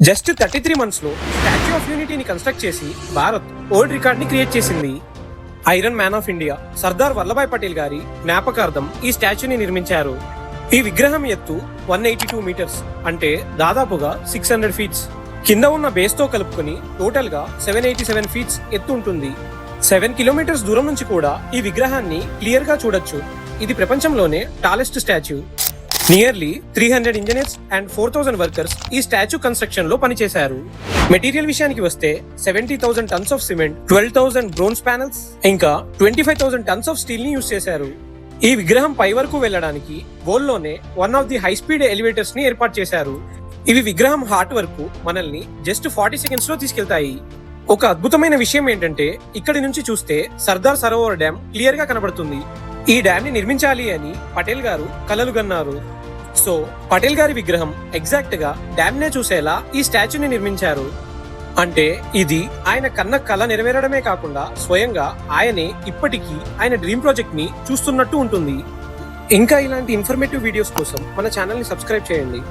Just 33 months లో statue of యూనిటీని construct చేసి Bharat world record ని క్రియేట్ చేసింది. Iron man of India Sardar Vallabhbhai Patel గారి జ్ఞాపకార్థం ఈ స్టాచ్యూని నిర్మించారు. ఈ విగ్రహం ఎత్తు 182 మీటర్స్ అంటే దాదాపుగా 600 ఫీట్స్. కింద ఉన్న బేస్ తో కలుపుకొని టోటల్ గా 787 ఫీట్స్ ఎత్తు ఉంటుంది. 7 కిలోమీటర్స్ దూరం నుంచి కూడా ఈ విగ్రహాన్ని క్లియర్ గా చూడొచ్చు. ఇది ప్రపంచంలోనే tallest statue. Nearly 300 engineers and 4000 workers ఈ స్టాచ్యూ కన్స్ట్రక్షన్ లో పనిచేశారు. మెటీరియల్ విషయానికి వస్తే 70,000 tons of cement, 12,000 bronze panels, ఇంకా 25,000 టన్స్ ఆఫ్ స్టీల్ ని యూజ్ చేశారు. ఈ విగ్రహం పై వరకు వెళ్లడానికి వరల్డ్ లోనే one of the high speed elevators ని ఏర్పాటు చేశారు. ఇవి విగ్రహం హార్ట్ వరకు మనల్ని జస్ట్ 40 సెకండ్స్ లో తీసుకెళ్తాయి. ఒక అద్భుతమైన విషయం ఏంటంటే ఇక్కడి నుంచి చూస్తే సర్దార్ సరోవర్ డ్యామ్ క్లియర్ గా కనబడుతుంది. ఈ డ్యామ్ ని నిర్మించాలి అని పటేల్ గారు కలలు గన్నారు. సో పటేల్ గారి విగ్రహం ఎగ్జాక్ట్ గా డ్యామ్ నే చూసేలా ఈ స్టాచ్యూని నిర్మించారు. అంటే ఇది ఆయన కన్న కళ నెరవేరడమే కాకుండా స్వయంగా ఆయనే ఇప్పటికీ ఆయన డ్రీమ్ ప్రాజెక్ట్ ని చూస్తున్నట్టు ఉంటుంది. ఇంకా ఇలాంటి ఇన్ఫర్మేటివ్ వీడియోస్ కోసం మన ఛానల్ ని సబ్స్క్రైబ్ చేయండి.